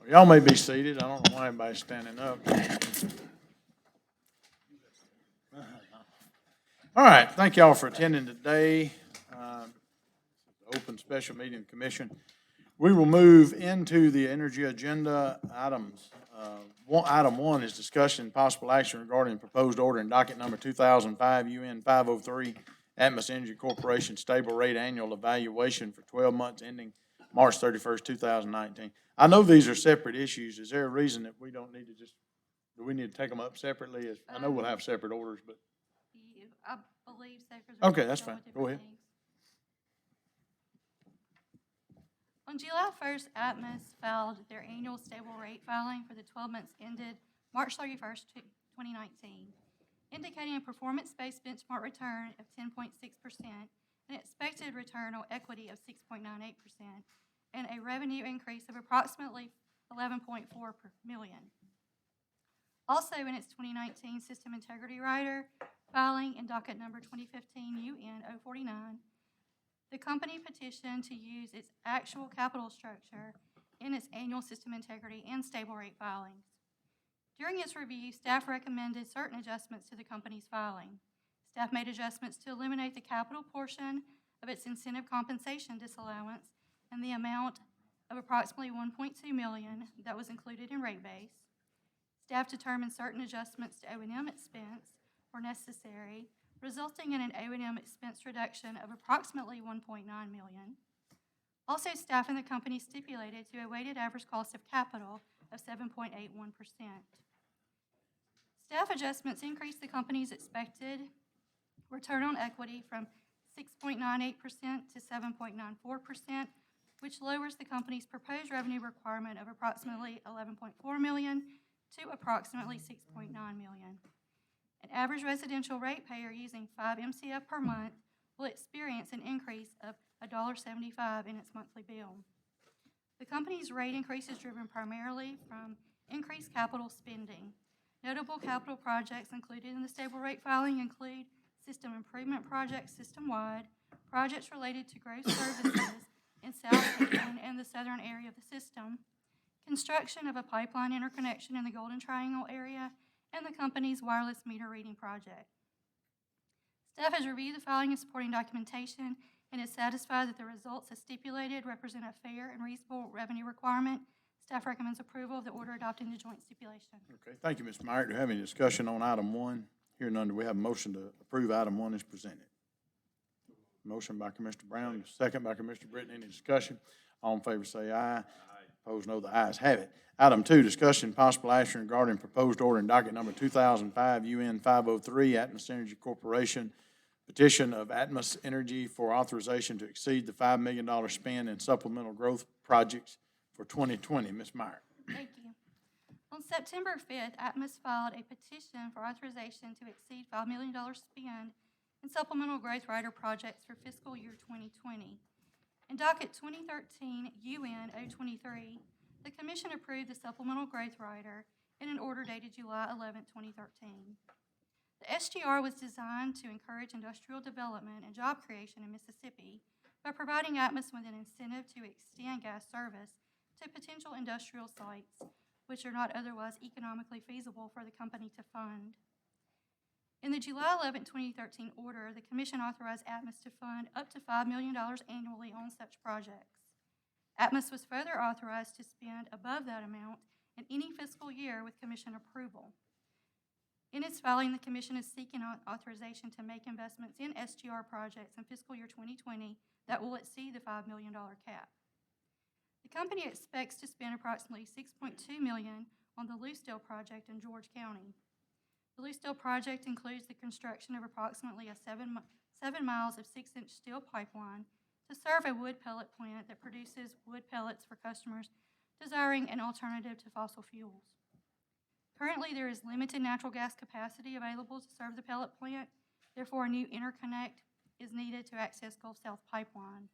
Y'all may be seated. I don't know why everybody's standing up. All right, thank y'all for attending today. Open special meeting of the commission. We will move into the energy agenda items. Item one is discussion and possible action regarding proposed order in docket number 2005 UN 503 Atmos Energy Corporation stable rate annual evaluation for 12 months ending March 31st, 2019. I know these are separate issues. Is there a reason that we don't need to do we need to take them up separately? I know we'll have separate orders, but. I believe so. Okay, that's fine. Go ahead. On July 1st, Atmos filed their annual stable rate filing for the 12 months ended March 31st, 2019, indicating a performance-based benchmark return of 10.6%, an expected return on equity of 6.98%, and a revenue increase of approximately $11.4 million. Also, in its 2019 System Integrity Rider filing in docket number 2015 UN 049, the company petitioned to use its actual capital structure in its annual system integrity and stable rate filings. During its review, staff recommended certain adjustments to the company's filing. Staff made adjustments to eliminate the capital portion of its incentive compensation disallowance and the amount of approximately $1.2 million that was included in rate base. Staff determined certain adjustments to O&M expense were necessary, resulting in an O&M expense reduction of approximately $1.9 million. Also, staff and the company stipulated to a weighted average cost of capital of 7.81%. Staff adjustments increased the company's expected return on equity from 6.98% to 7.94%, which lowers the company's proposed revenue requirement of approximately $11.4 million to approximately $6.9 million. An average residential ratepayer using 5 MCF per month will experience an increase of $1.75 in its monthly bill. The company's rate increase is driven primarily from increased capital spending. Notable capital projects included in the stable rate filing include system improvement projects system-wide, projects related to growth services in South Haven and the southern area of the system, construction of a pipeline interconnection in the Golden Triangle area, and the company's wireless meter reading project. Staff has reviewed the filing and supporting documentation and is satisfied that the results as stipulated represent a fair and reasonable revenue requirement. Staff recommends approval of the order adopting the joint stipulation. Okay, thank you, Ms. Myrick. Do we have any discussion on item one? Here none, do we have a motion to approve item one as presented? Motion by Commissioner Brown, second by Commissioner Britton. Any discussion? All in favor say aye. Aye. Opposed, no. The ayes have it. Item two, discussion and possible action regarding proposed order in docket number 2005 UN 503 Atmos Energy Corporation petition of Atmos Energy for authorization to exceed the $5 million spend in supplemental growth projects for 2020. Ms. Meyer. Thank you. On September 5th, Atmos filed a petition for authorization to exceed $5 million spend in supplemental growth rider projects for fiscal year 2020. In docket 2013 UN 023, the Commission approved the supplemental growth rider in an order dated July 11, 2013. The SGR was designed to encourage industrial development and job creation in Mississippi by providing Atmos with an incentive to extend gas service to potential industrial sites which are not otherwise economically feasible for the company to fund. In the July 11, 2013 order, the Commission authorized Atmos to fund up to $5 million annually on such projects. Atmos was further authorized to spend above that amount in any fiscal year with Commission approval. In its filing, the Commission is seeking authorization to make investments in SGR projects in fiscal year 2020 that will exceed the $5 million cap. The company expects to spend approximately $6.2 million on the Lucedale project in George County. The Lucedale project includes the construction of approximately 7 miles of 6-inch steel pipeline to serve a wood pellet plant that produces wood pellets for customers desiring an alternative to fossil fuels. Currently, there is limited natural gas capacity available to serve the pellet plant. Therefore, a new interconnect is needed to access Gulf South Pipeline.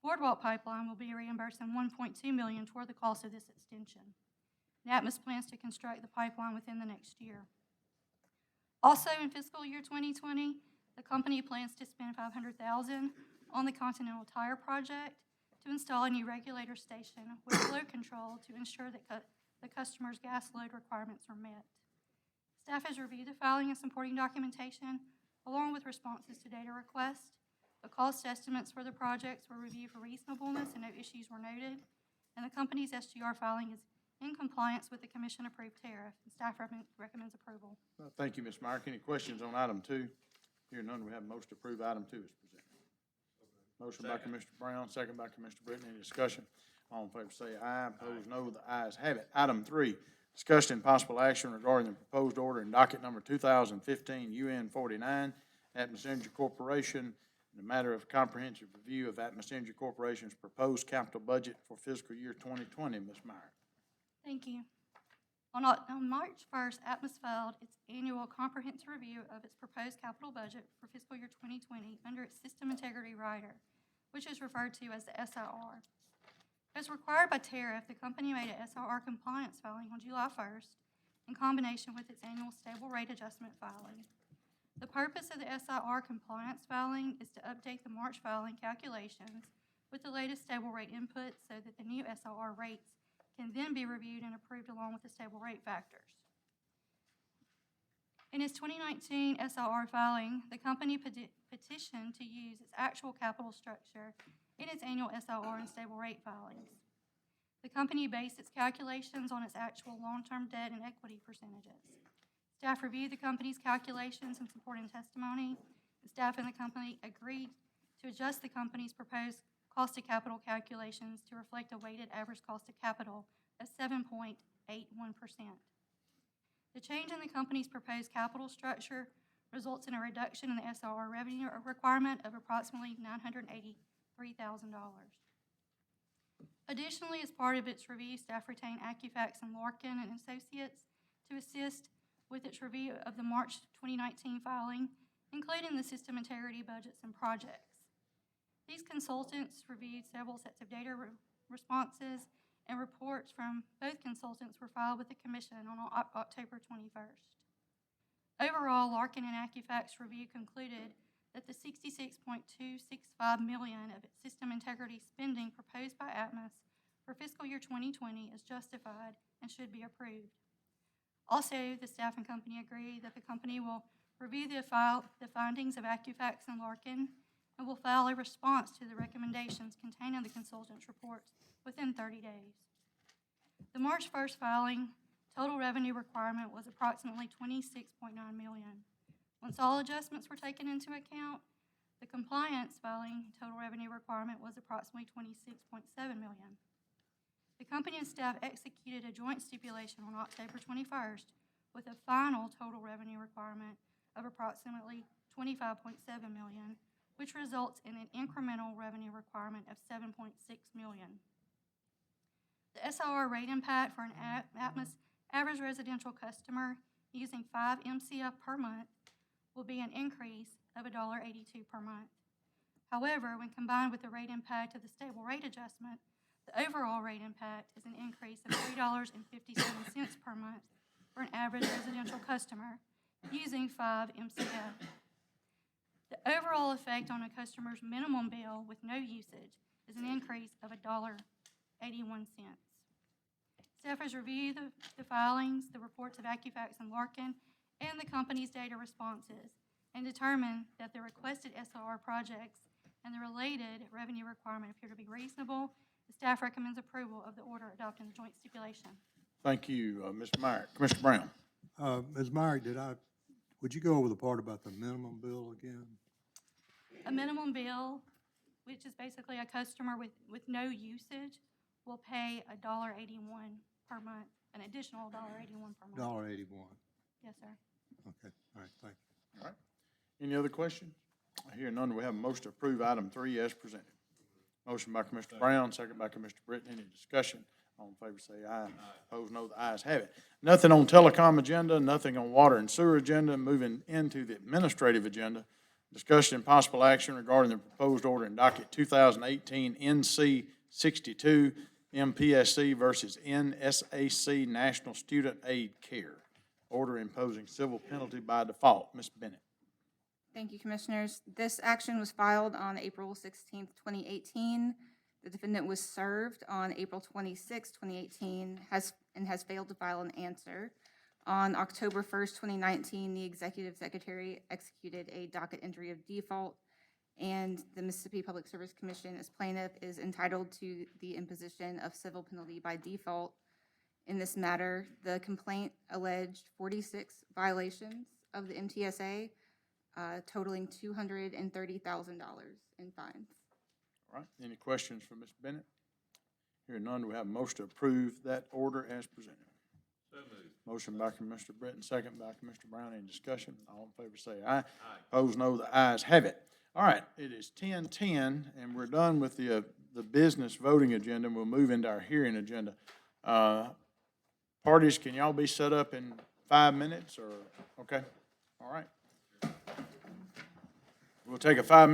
Boardwalk Pipeline will be reimbursing $1.2 million toward the cost of this extension. Atmos plans to construct the pipeline within the next year. Also, in fiscal year 2020, the company plans to spend $500,000 on the Continental Tire project to install a new regulator station with flow control to ensure that the customer's gas load requirements are met. Staff has reviewed the filing and supporting documentation, along with responses to data requests. The cost estimates for the projects were reviewed for reasonableness and no issues were noted, and the company's SGR filing is in compliance with the commission-approved tariff. And staff recommends approval. Thank you, Ms. Myrick. Any questions on item 2? Hearing none, we have a motion to approve item 2 as presented. Motion by Commissioner Brown, second by Commissioner Britton. Any discussion? All in favor say aye. Opposed, no. The ayes have it. Item 3, discussion and possible action regarding the proposed order in docket number 2015 UN 49, Atmos Energy Corporation, in the matter of comprehensive review of Atmos Energy Corporation's proposed capital budget for fiscal year 2020. Ms. Myrick. Thank you. On March 1st, Atmos filed its annual comprehensive review of its proposed capital budget for fiscal year 2020 under its System Integrity Rider, which is referred to as the SIR. As required by tariff, the company made an SIR compliance filing on July 1st in combination with its annual stable rate adjustment filing. The purpose of the SIR compliance filing is to update the March filing calculations with the latest stable rate input so that the new SIR rates can then be reviewed and approved along with the stable rate factors. In its 2019 SIR filing, the company petitioned to use its actual capital structure in its annual SIR and stable rate filings. The company based its calculations on its actual long-term debt and equity percentages. Staff reviewed the company's calculations and supporting testimony. The staff and the company agreed to adjust the company's proposed cost of capital calculations to reflect a weighted average cost of capital of 7.81%. The change in the company's proposed capital structure results in a reduction in the SIR revenue requirement of approximately $983,000. Additionally, as part of its review, staff retained Accufax and Larkin and Associates to assist with its review of the March 2019 filing, including the system integrity budgets and projects. These consultants reviewed several sets of data responses, and reports from both consultants were filed with the Commission on October 21st. Overall, Larkin and Accufax review concluded that the $66.265 million of its system integrity spending proposed by Atmos for fiscal year 2020 is justified and should be approved. Also, the staff and company agree that the company will review the findings of Accufax and Larkin and will file a response to the recommendations contained in the consultants' reports within 30 days. The March 1st filing total revenue requirement was approximately $26.9 million. Once all adjustments were taken into account, the compliance filing total revenue requirement was approximately $26.7 million. The company and staff executed a joint stipulation on October 21st with a final total revenue requirement of approximately $25.7 million, which results in an incremental revenue requirement of $7.6 million. The SIR rate impact for an Atmos average residential customer using 5 MCF per month will be an increase of $1.82 per month. However, when combined with the rate impact of the stable rate adjustment, the overall rate impact is an increase of $3.57 per month for an average residential customer using 5 MCF. The overall effect on a customer's minimum bill with no usage is an increase of $1.81. Staff has reviewed the filings, the reports of Accufax and Larkin, and the company's data responses, and determined that the requested SIR projects and the related revenue requirement appear to be reasonable. The staff recommends approval of the order adopting the joint stipulation. Thank you, Ms. Myrick. Commissioner Brown. Ms. Myrick, would you go over the part about the minimum bill again? A minimum bill, which is basically a customer with no usage, will pay $1.81 per month, an additional $1.81 per month. $1.81. Yes, sir. Okay, all right, thank you. All right. Any other questions? I hear none. We have a motion to approve item 3 as presented. Motion by Commissioner Brown, second by Commissioner Britton. Any discussion? All in favor say aye. Opposed, no. The ayes have it. Nothing on telecom agenda, nothing on water and sewer agenda. Moving into the administrative agenda. Discussion and possible action regarding the proposed order in docket 2018 NC 62 MPSC versus NSAC National Student Aid Care. Order imposing civil penalty by default. Ms. Bennett. Thank you, Commissioners. This action was filed on April 16th, 2018. The defendant was served on April 26, 2018, has failed to file an answer. On October 1st, 2019, the executive secretary executed a docket entry of default, and the Mississippi Public Service Commission, as plaintiff, is entitled to the imposition of civil penalty by default. In this matter, the complaint alleged 46 violations of the MTSA, totaling $230,000 in fines. All right, any questions for Ms. Bennett? Hearing none, do we have a motion to approve that order as presented? So moved. Motion by Mr. Britton, second by Mr. Brown. Any discussion? All in favor say aye. Aye. Opposed, no. The ayes have it. All right, it is 10:10, and we're done with the business voting agenda, and we'll move into our hearing agenda. Parties, can y'all be set up in 5 minutes, or, okay? All right. We'll take a 5-minute